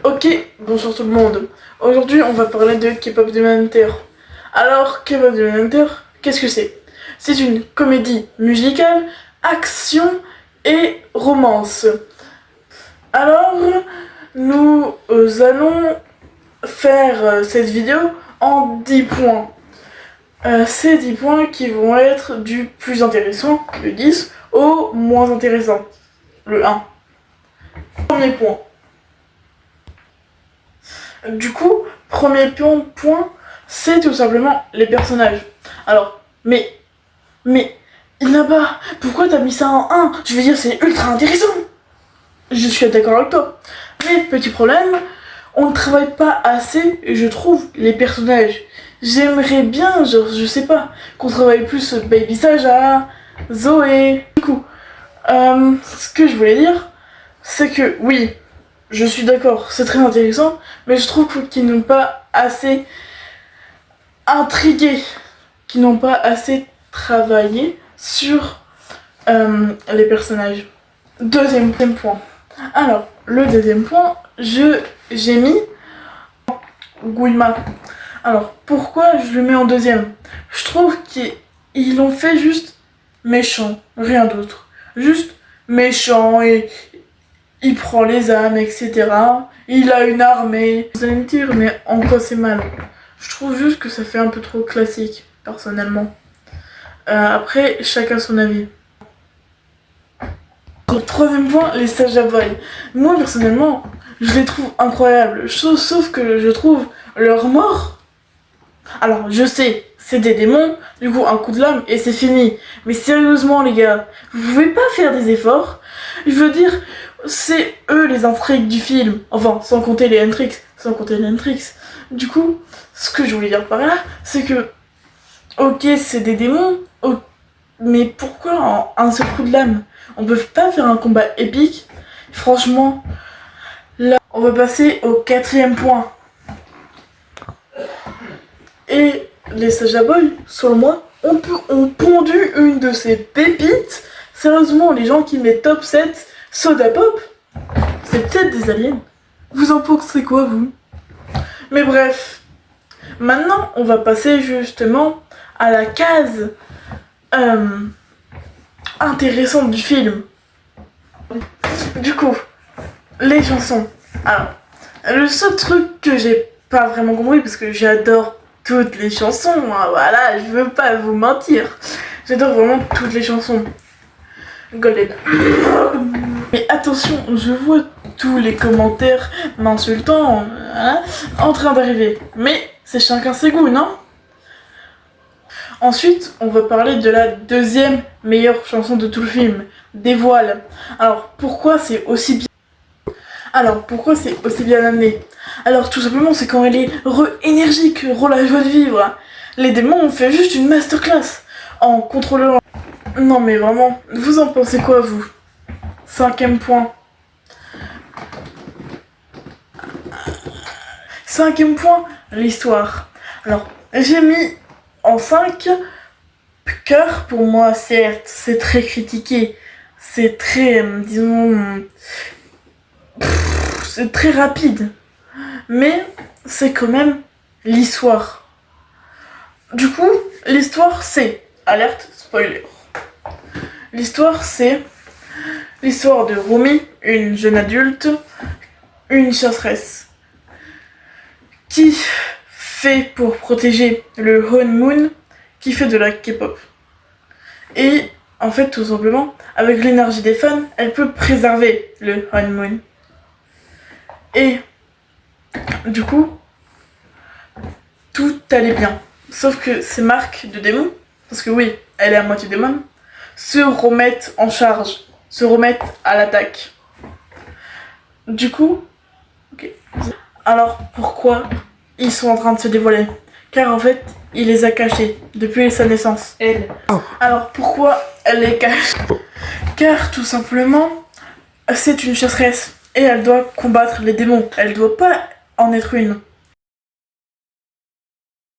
Ok, bonjour tout le monde. Aujourd'hui, on va parler de K-pop Demon Hunter. Alors, K-pop Demon Hunter, qu'est-ce que c'est? C'est une comédie musicale, action et romance. Alors, nous allons faire cette vidéo en 10 points. Ces 10 points qui vont être du plus intéressant, le 10, au moins intéressant, le 1. Premier point. Du coup, premier point, c'est tout simplement les personnages. Alors, mais, Inaba, pourquoi t'as mis ça en 1? Je veux dire, c'est ultra intéressant. Je suis d'accord avec toi. Mais, petit problème, on ne travaille pas assez, je trouve, les personnages. J'aimerais bien, genre, je sais pas, qu'on travaille plus Baby Saja, Zoé. Du coup, ce que je voulais dire, c'est que, oui, je suis d'accord, c'est très intéressant, mais je trouve qu'ils n'ont pas assez intrigué, qu'ils n'ont pas assez travaillé sur les personnages. Deuxième point. Alors, le deuxième point, j'ai mis Guilma. Alors, pourquoi je le mets en deuxième? Je trouve qu'ils l'ont fait juste méchant, rien d'autre. Juste méchant et il prend les âmes, etc. Il a une armée. Vous allez me dire, mais en quoi c'est mal? Je trouve juste que ça fait un peu trop classique, personnellement. Après, chacun son avis. Troisième point, les Saja Boy. Moi, personnellement, je les trouve incroyables. Sauf que je trouve leur mort. Alors, je sais, c'est des démons, du coup, un coup de lame et c'est fini. Mais sérieusement, les gars, vous pouvez pas faire des efforts? Je veux dire, c'est eux les intrigues du film. Enfin, sans compter les Hendrix. Du coup, ce que je voulais dire par là, c'est que, ok, c'est des démons, mais pourquoi en un seul coup de lame? On peut pas faire un combat épique? Franchement, là, on va passer au quatrième point. Et les Saja Boy, selon moi, ont pondu une de ces pépites. Sérieusement, les gens qui mettent top 7 Soda Pop, c'est peut-être des aliens. Vous en pensez quoi, vous? Mais bref, maintenant, on va passer justement à la case intéressante du film. Du coup, les chansons. Alors, le seul truc que j'ai pas vraiment compris, parce que j'adore toutes les chansons, hein, voilà, je veux pas vous mentir. J'adore vraiment toutes les chansons. Golden. Mais attention, je vois tous les commentaires m'insultant en train d'arriver. Mais c'est chacun ses goûts, non? Ensuite, on va parler de la deuxième meilleure chanson de tout le film, Des voiles. Alors, pourquoi c'est aussi bien amené? Alors, tout simplement, c'est quand elle est énergique, la joie de vivre. Les démons ont fait juste une masterclass en contrôlant. Non mais vraiment, vous en pensez quoi, vous? Cinquième point. Cinquième point, l'histoire. Alors, j'ai mis en 5 Cœur, pour moi, certes, c'est très critiqué. C'est très, disons... c'est très rapide. Mais c'est quand même l'histoire. Du coup, l'histoire, c'est... Alerte, spoiler. L'histoire, c'est l'histoire de Rumi, une jeune adulte, une chasseresse, qui fait pour protéger le Honmoon, qui fait de la K-pop. Et en fait, tout simplement, avec l'énergie des fans, elle peut préserver le Honmoon. Et du coup, tout allait bien. Sauf que ces marques de démons, parce que oui, elle est à moitié démon, se remettent en charge, se remettent à l'attaque. Du coup, ok. Alors pourquoi ils sont en train de se dévoiler? Car en fait, il les a cachés depuis sa naissance. Elle. Alors pourquoi elle les cache? Car tout simplement, c'est une chasseresse et elle doit combattre les démons. Elle doit pas en être une.